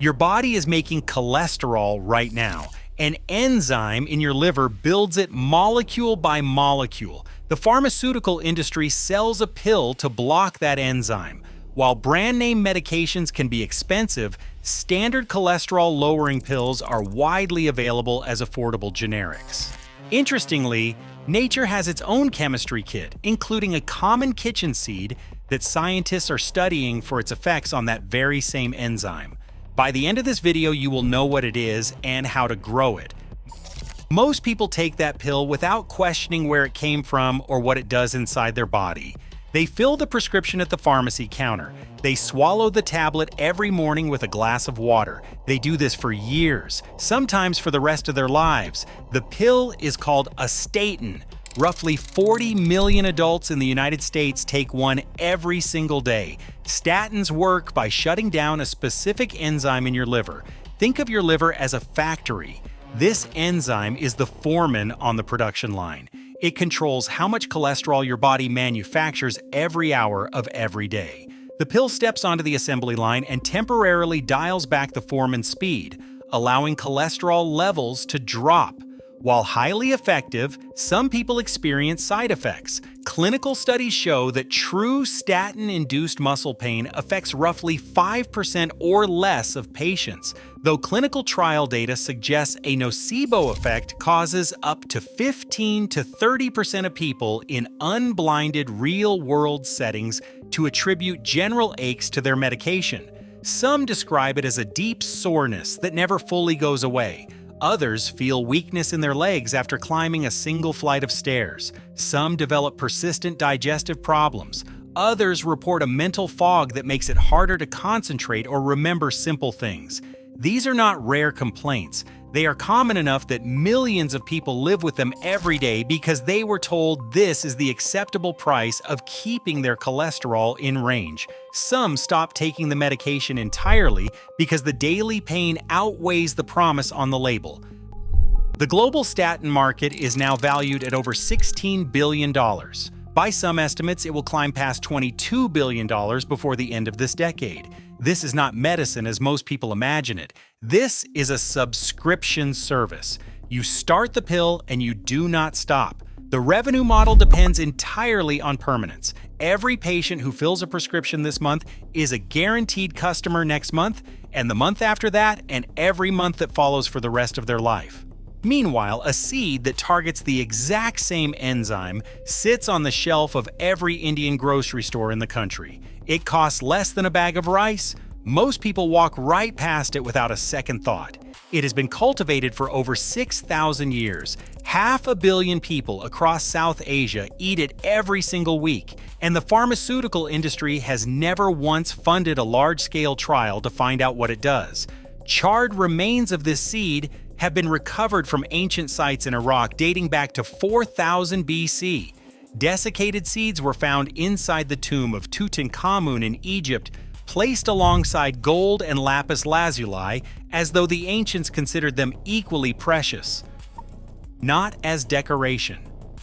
Your body is making cholesterol right now. An enzyme in your liver builds it molecule by molecule. The pharmaceutical industry sells a pill to block that enzyme. While brand-name medications can be expensive, standard cholesterol-lowering pills are widely available as affordable generics. Interestingly, nature has its own chemistry kit, including a common kitchen seed that scientists are studying for its effects on that very same enzyme. By the end of this video, you will know what it is and how to grow it. Most people take that pill without questioning where it came from or what it does inside their body. They fill the prescription at the pharmacy counter. They swallow the tablet every morning with a glass of water. They do this for years, sometimes for the rest of their lives. The pill is called a statin. Roughly 40 million adults in the United States take one every single day. Statins work by shutting down a specific enzyme in your liver. Think of your liver as a factory. This enzyme is the foreman on the production line. It controls how much cholesterol your body manufactures every hour of every day. The pill steps onto the assembly line and temporarily dials back the foreman's speed, allowing cholesterol levels to drop. While highly effective, some people experience side effects. Clinical studies show that true statin-induced muscle pain affects roughly 5% or less of patients, though clinical trial data suggests a nocebo effect causes up to 15 to 30% of people in unblinded real-world settings to attribute general aches to their medication. Some describe it as a deep soreness that never fully goes away. Others feel weakness in their legs after climbing a single flight of stairs. Some develop persistent digestive problems. Others report a mental fog that makes it harder to concentrate or remember simple things. These are not rare complaints. They are common enough that millions of people live with them every day because they were told this is the acceptable price of keeping their cholesterol in range. Some stop taking the medication entirely because the daily pain outweighs the promise on the label. The global statin market is now valued at over $16 billion. By some estimates, it will climb past $22 billion before the end of this decade. This is not medicine as most people imagine it. This is a subscription service. You start the pill and you do not stop. The revenue model depends entirely on permanence. Every patient who fills a prescription this month is a guaranteed customer next month, and the month after that, and every month that follows for the rest of their life. Meanwhile, a seed that targets the exact same enzyme sits on the shelf of every Indian grocery store in the country. It costs less than a bag of rice. Most people walk right past it without a second thought. It has been cultivated for over 6,000 years. 500 million people across South Asia eat it every single week, and the pharmaceutical industry has never once funded a large-scale trial to find out what it does. Charred remains of this seed have been recovered from ancient sites in Iraq dating back to 4000 BC. Desiccated seeds were found inside the tomb of Tutankhamun in Egypt, placed alongside gold and lapis lazuli as though the ancients considered them equally precious. Not as decoration,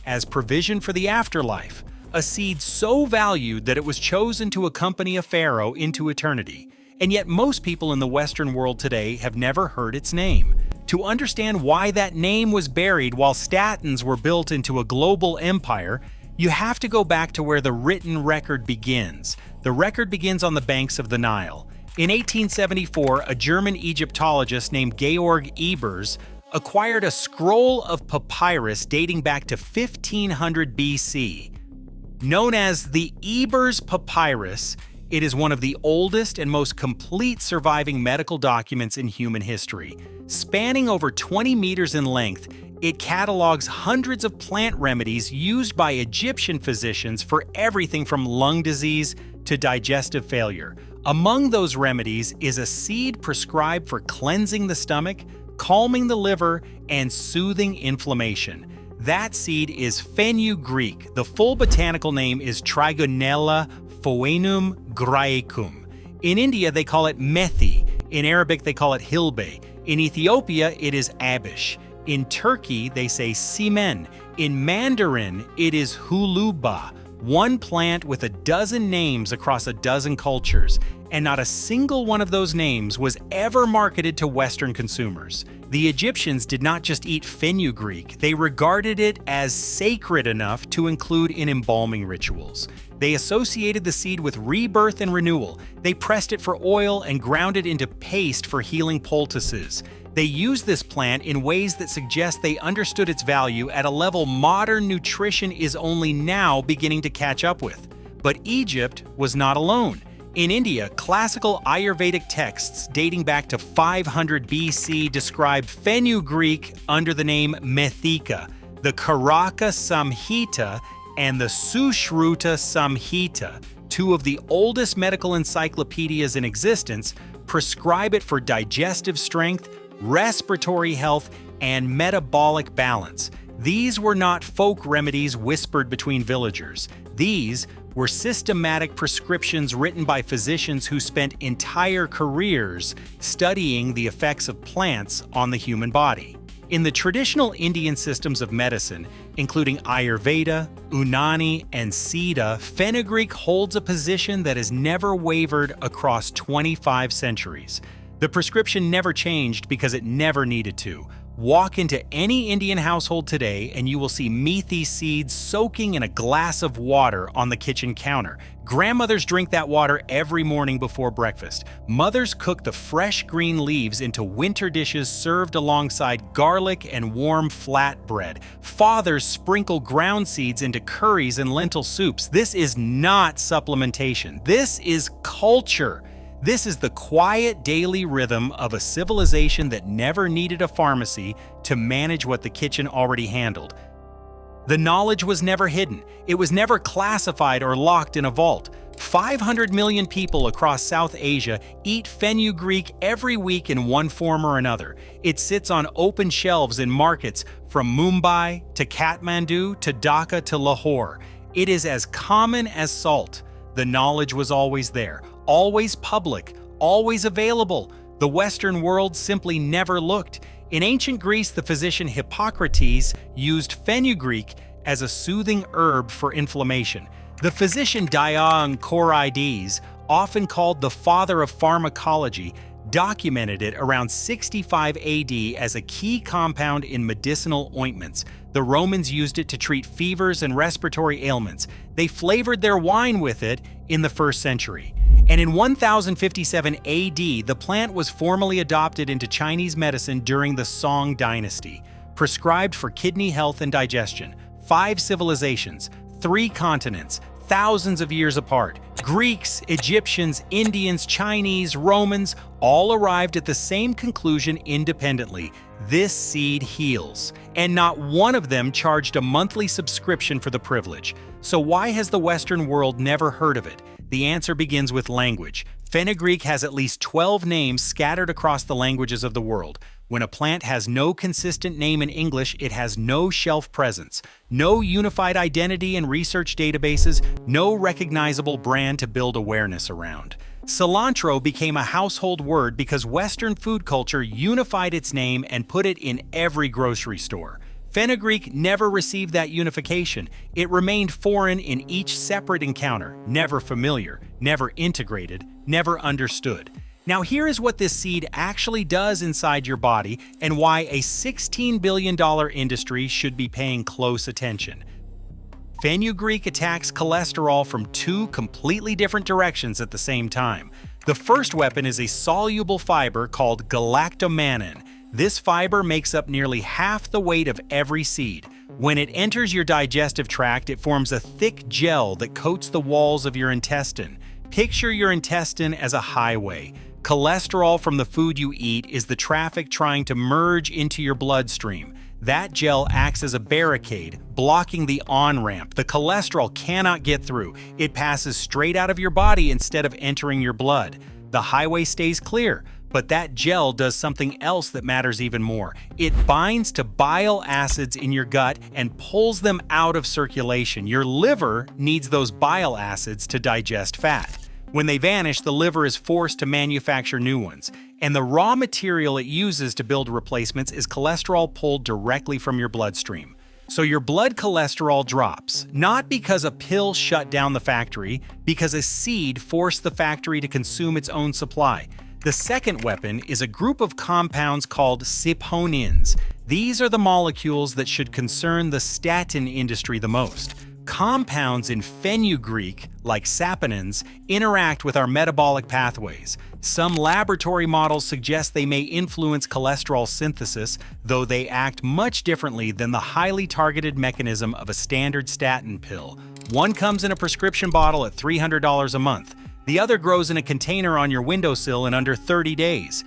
as provision for the afterlife, a seed so valued that it was chosen to accompany a pharaoh into eternity. And yet most people in the Western world today have never heard its name. To understand why that name was buried while statins were built into a global empire, you have to go back to where the written record begins. The record begins on the banks of the Nile. In 1874, a German Egyptologist named Georg Ebers acquired a scroll of papyrus dating back to 1500 BC. Known as the Ebers Papyrus, it is one of the oldest and most complete surviving medical documents in human history. Spanning over 20 meters in length, it catalogs hundreds of plant remedies used by Egyptian physicians for everything from lung disease to digestive failure. Among those remedies is a seed prescribed for cleansing the stomach, calming the liver, and soothing inflammation. That seed is fenugreek. The full botanical name is Trigonella phoenum graecum. In India, they call it methi. In Arabic, they call it hilbe. In Ethiopia, it is abish. In Turkey, they say semen. In Mandarin, it is huluba. One plant with a dozen names across a dozen cultures, and not a single one of those names was ever marketed to Western consumers. The Egyptians did not just eat fenugreek, they regarded it as sacred enough to include in embalming rituals. They associated the seed with rebirth and renewal. They pressed it for oil and ground it into paste for healing poultices. They used this plant in ways that suggest they understood its value at a level modern nutrition is only now beginning to catch up with. But Egypt was not alone. In India, classical Ayurvedic texts dating back to 500 BC describe fenugreek under the name Methika. The Karaka Samhita and the Sushruta Samhita, two of the oldest medical encyclopedias in existence, prescribe it for digestive strength, respiratory health, and metabolic balance. These were not folk remedies whispered between villagers. These were systematic prescriptions written by physicians who spent entire careers studying the effects of plants on the human body. In the traditional Indian systems of medicine, including Ayurveda, Unani, and Siddha, fenugreek holds a position that has never wavered across 25 centuries. The prescription never changed because it never needed to. Walk into any Indian household today and you will see methi seeds soaking in a glass of water on the kitchen counter. Grandmothers drink that water every morning before breakfast. Mothers cook the fresh green leaves into winter dishes served alongside garlic and warm flatbread. Fathers sprinkle ground seeds into curries and lentil soups. This is not supplementation. This is culture. This is the quiet daily rhythm of a civilization that never needed a pharmacy to manage what the kitchen already handled. The knowledge was never hidden. It was never classified or locked in a vault. 500 million people across South Asia eat fenugreek every week in one form or another. It sits on open shelves in markets from Mumbai to Kathmandu to Dhaka to Lahore. It is as common as salt. The knowledge was always there, always public, always available. The Western world simply never looked. In ancient Greece, the physician Hippocrates used fenugreek as a soothing herb for inflammation. The physician Dioscorides, often called the father of pharmacology, documented it around 65 AD as a key compound in medicinal ointments. The Romans used it to treat fevers and respiratory ailments. They flavored their wine with it in the 1st century. And in 1057 AD, the plant was formally adopted into Chinese medicine during the Song dynasty. Prescribed for kidney health and digestion. 5 civilizations, 3 continents, thousands of years apart. Greeks, Egyptians, Indians, Chinese, Romans all arrived at the same conclusion independently. This seed heals. And not one of them charged a monthly subscription for the privilege. So why has the Western world never heard of it? The answer begins with language. Fenugreek has at least 12 names scattered across the languages of the world. When a plant has no consistent name in English, it has no shelf presence, no unified identity and research databases, no recognizable brand to build awareness around. Cilantro became a household word because Western food culture unified its name and put it in every grocery store. Fenugreek never received that unification. It remained foreign in each separate encounter, never familiar, never integrated, never understood. Now here is what this seed actually does inside your body and why a $16 billion industry should be paying close attention. Fenugreek attacks cholesterol from 2 completely different directions at the same time. The first weapon is a soluble fiber called galactomannan. This fiber makes up nearly half the weight of every seed. When it enters your digestive tract, it forms a thick gel that coats the walls of your intestine. Picture your intestine as a highway. Cholesterol from the food you eat is the traffic trying to merge into your bloodstream. That gel acts as a barricade, blocking the on-ramp. The cholesterol cannot get through. It passes straight out of your body instead of entering your blood. The highway stays clear, but that gel does something else that matters even more. It binds to bile acids in your gut and pulls them out of circulation. Your liver needs those bile acids to digest fat. When they vanish, the liver is forced to manufacture new ones, and the raw material it uses to build replacements is cholesterol pulled directly from your bloodstream. So your blood cholesterol drops, not because a pill shut down the factory, because a seed forced the factory to consume its own supply. The second weapon is a group of compounds called saponins. These are the molecules that should concern the statin industry the most. Compounds in fenugreek, like saponins, interact with our metabolic pathways. Some laboratory models suggest they may influence cholesterol synthesis, though they act much differently than the highly targeted mechanism of a standard statin pill. One comes in a prescription bottle at $300 a month. The other grows in a container on your windowsill in under 30 days.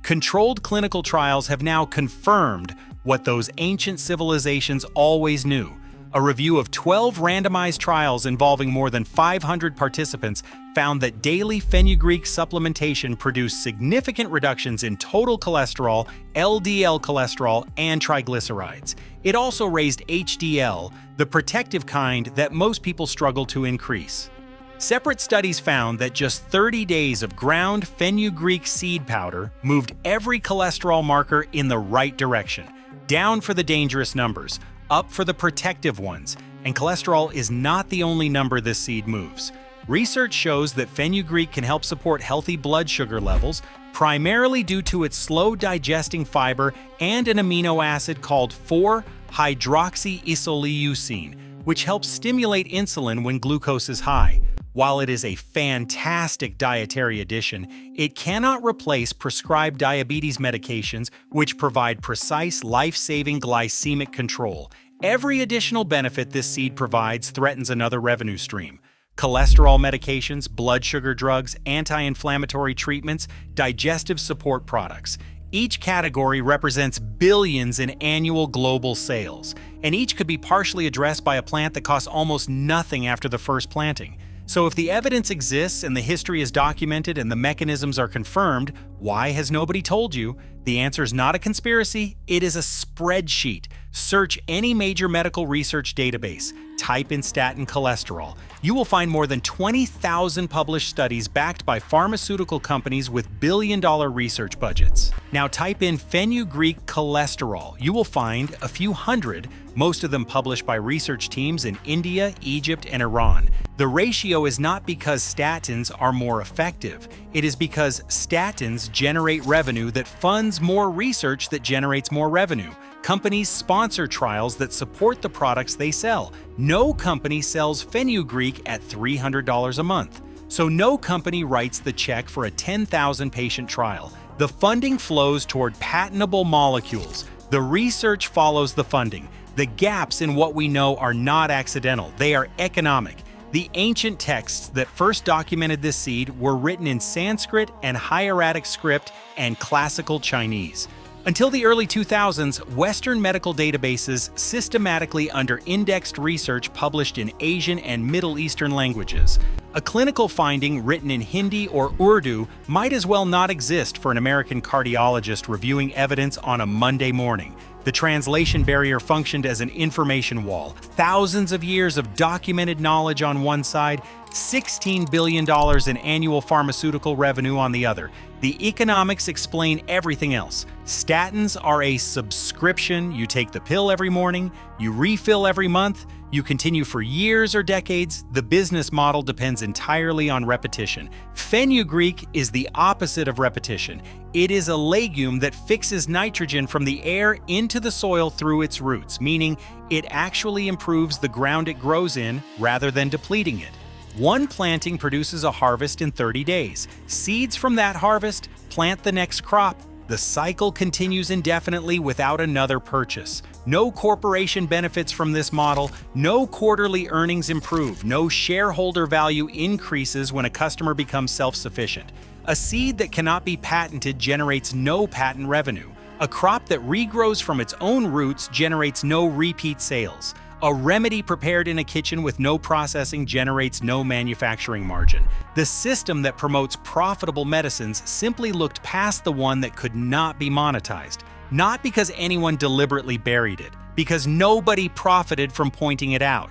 Controlled clinical trials have now confirmed what those ancient civilizations always knew. A review of 12 randomized trials involving more than 500 participants found that daily fenugreek supplementation produced significant reductions in total cholesterol, LDL cholesterol, and triglycerides. It also raised HDL, the protective kind that most people struggle to increase. Separate studies found that just 30 days of ground fenugreek seed powder moved every cholesterol marker in the right direction, down for the dangerous numbers, up for the protective ones, and cholesterol is not the only number this seed moves. Research shows that fenugreek can help support healthy blood sugar levels, primarily due to its slow digesting fiber and an amino acid called 4-hydroxyisoleucine, which helps stimulate insulin when glucose is high. While it is a fantastic dietary addition, it cannot replace prescribed diabetes medications, which provide precise, life-saving glycemic control. Every additional benefit this seed provides threatens another revenue stream. Cholesterol medications, blood sugar drugs, anti-inflammatory treatments, digestive support products. Each category represents billions in annual global sales, and each could be partially addressed by a plant that costs almost nothing after the first planting. So if the evidence exists and the history is documented and the mechanisms are confirmed, why has nobody told you? The answer is not a conspiracy, it is a spreadsheet. Search any major medical research database, type in statin cholesterol. You will find more than 20,000 published studies backed by pharmaceutical companies with billion-dollar research budgets. Now type in fenugreek cholesterol. You will find a few hundred, most of them published by research teams in India, Egypt, and Iran. The ratio is not because statins are more effective. It is because statins generate revenue that funds more research that generates more revenue. Companies sponsor trials that support the products they sell. No company sells fenugreek at $300 a month. So no company writes the check for a 10,000 patient trial. The funding flows toward patentable molecules. The research follows the funding. The gaps in what we know are not accidental, they are economic. The ancient texts that first documented this seed were written in Sanskrit and hieratic script and classical Chinese. Until the early 2000s, Western medical databases systematically under-indexed research published in Asian and Middle Eastern languages. A clinical finding written in Hindi or Urdu might as well not exist for an American cardiologist reviewing evidence on a Monday morning. The translation barrier functioned as an information wall. Thousands of years of documented knowledge on one side, $16 billion in annual pharmaceutical revenue on the other. The economics explain everything else. Statins are a subscription. You take the pill every morning, you refill every month, you continue for years or decades. The business model depends entirely on repetition. Fenugreek is the opposite of repetition. It is a legume that fixes nitrogen from the air into the soil through its roots, meaning it actually improves the ground it grows in rather than depleting it. One planting produces a harvest in 30 days. Seeds from that harvest plant the next crop. The cycle continues indefinitely without another purchase. No corporation benefits from this model, no quarterly earnings improve, no shareholder value increases when a customer becomes self-sufficient. A seed that cannot be patented generates no patent revenue. A crop that regrows from its own roots generates no repeat sales. A remedy prepared in a kitchen with no processing generates no manufacturing margin. The system that promotes profitable medicines simply looked past the one that could not be monetized. Not because anyone deliberately buried it, because nobody profited from pointing it out.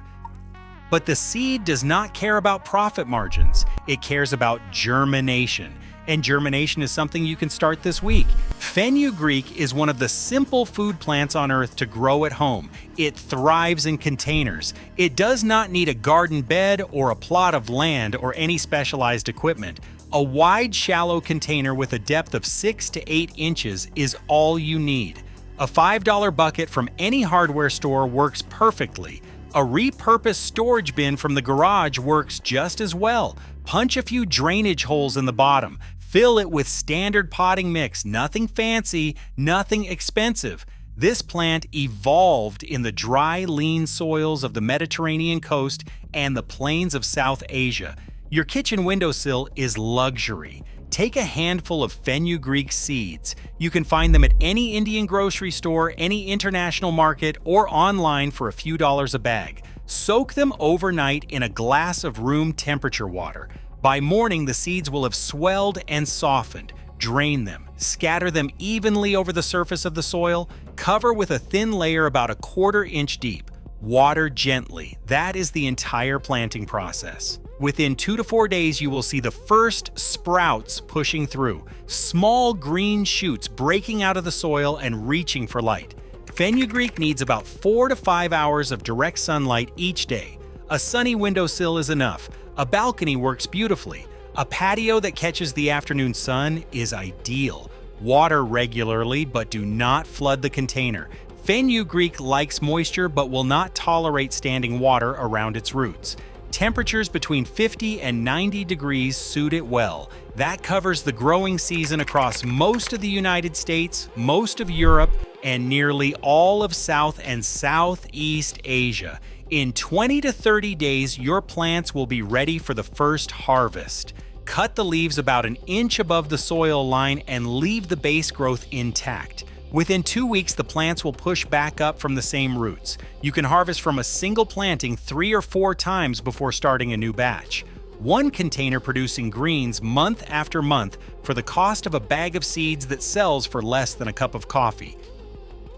But the seed does not care about profit margins. It cares about germination. and germination is something you can start this week. Fenugreek is one of the simple food plants on Earth to grow at home. It thrives in containers. It does not need a garden bed or a plot of land or any specialized equipment. A wide, shallow container with a depth of 6 to 8 inches is all you need. A $5 bucket from any hardware store works perfectly. A repurposed storage bin from the garage works just as well. Punch a few drainage holes in the bottom. Fill it with standard potting mix, nothing fancy, nothing expensive. This plant evolved in the dry, lean soils of the Mediterranean coast and the plains of South Asia. Your kitchen windowsill is luxury. Take a handful of fenugreek seeds. You can find them at any Indian grocery store, any international market, or online for a few dollars a bag. Soak them overnight in a glass of room temperature water. By morning, the seeds will have swelled and softened. Drain them. Scatter them evenly over the surface of the soil. Cover with a thin layer about a 1/4 inch deep. Water gently. That is the entire planting process. Within 2 to 4 days, you will see the first sprouts pushing through, small green shoots breaking out of the soil and reaching for light. Fenugreek needs about 4 to 5 hours of direct sunlight each day. A sunny windowsill is enough. A balcony works beautifully. A patio that catches the afternoon sun is ideal. Water regularly, but do not flood the container. Fenugreek likes moisture but will not tolerate standing water around its roots. Temperatures between 50 and 90 degrees suit it well. That covers the growing season across most of the United States, most of Europe, and nearly all of South and Southeast Asia. In 20 to 30 days, your plants will be ready for the first harvest. Cut the leaves about an inch above the soil line and leave the base growth intact. Within 2 weeks, the plants will push back up from the same roots. You can harvest from a single planting 3 or 4 times before starting a new batch. One container producing greens month after month for the cost of a bag of seeds that sells for less than a cup of coffee.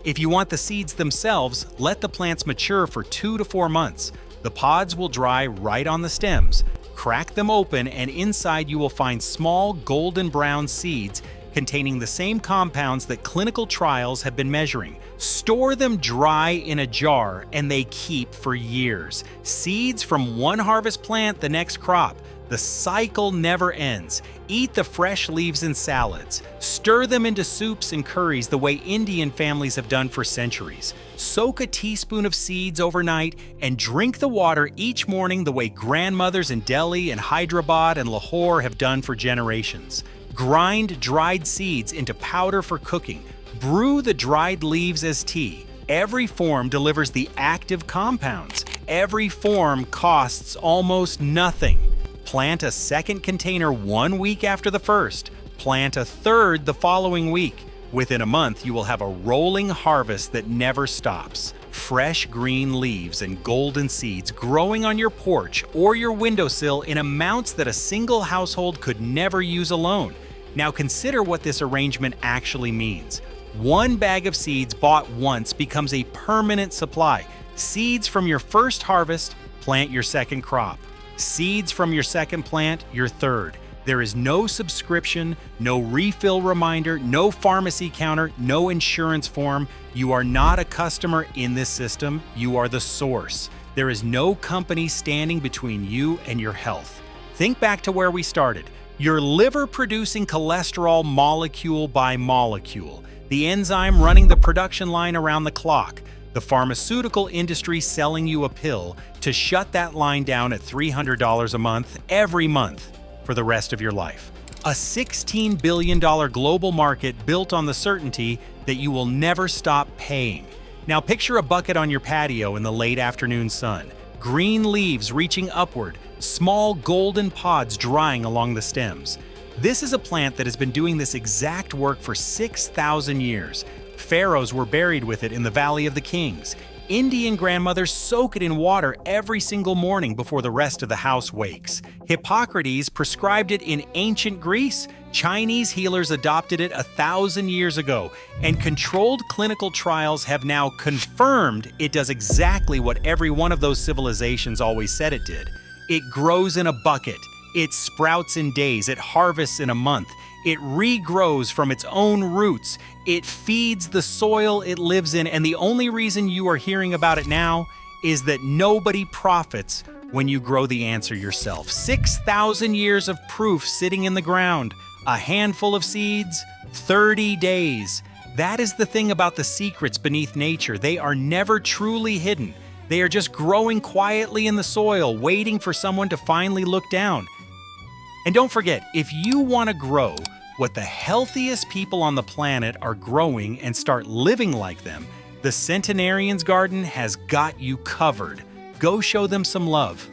If you want the seeds themselves, let the plants mature for 2 to 4 months. The pods will dry right on the stems. Crack them open and inside you will find small golden brown seeds containing the same compounds that clinical trials have been measuring. Store them dry in a jar and they keep for years. Seeds from one harvest plant the next crop. The cycle never ends. Eat the fresh leaves in salads. Stir them into soups and curries the way Indian families have done for centuries. Soak a teaspoon of seeds overnight and drink the water each morning the way grandmothers in Delhi and Hyderabad and Lahore have done for generations. Grind dried seeds into powder for cooking. Brew the dried leaves as tea. Every form delivers the active compounds. Every form costs almost nothing. Plant a second container 1 week after the first. Plant a third the following week. Within a month, you will have a rolling harvest that never stops. Fresh green leaves and golden seeds growing on your porch or your windowsill in amounts that a single household could never use alone. Now consider what this arrangement actually means. One bag of seeds bought once becomes a permanent supply. Seeds from your first harvest, plant your second crop. Seeds from your second plant, your third. There is no subscription, no refill reminder, no pharmacy counter, no insurance form. You are not a customer in this system, you are the source. There is no company standing between you and your health. Think back to where we started. Your liver producing cholesterol molecule by molecule. The enzyme running the production line around the clock. The pharmaceutical industry selling you a pill to shut that line down at $300 a month every month for the rest of your life. A $16 billion global market built on the certainty that you will never stop paying. Now picture a bucket on your patio in the late afternoon sun. Green leaves reaching upward, small golden pods drying along the stems. This is a plant that has been doing this exact work for 6,000 years. Pharaohs were buried with it in the Valley of the Kings. Indian grandmothers soak it in water every single morning before the rest of the house wakes. Hippocrates prescribed it in ancient Greece. Chinese healers adopted it 1,000 years ago, and controlled clinical trials have now confirmed it does exactly what every one of those civilizations always said it did. It grows in a bucket. It sprouts in days, it harvests in a month, it regrows from its own roots, it feeds the soil it lives in, and the only reason you are hearing about it now is that nobody profits when you grow the answer yourself. 6,000 years of proof sitting in the ground, a handful of seeds, 30 days. That is the thing about the secrets beneath nature. They are never truly hidden. They are just growing quietly in the soil, waiting for someone to finally look down. And don't forget, if you want to grow what the healthiest people on the planet are growing and start living like them, the Centenarian's Garden has got you covered. Go show them some love.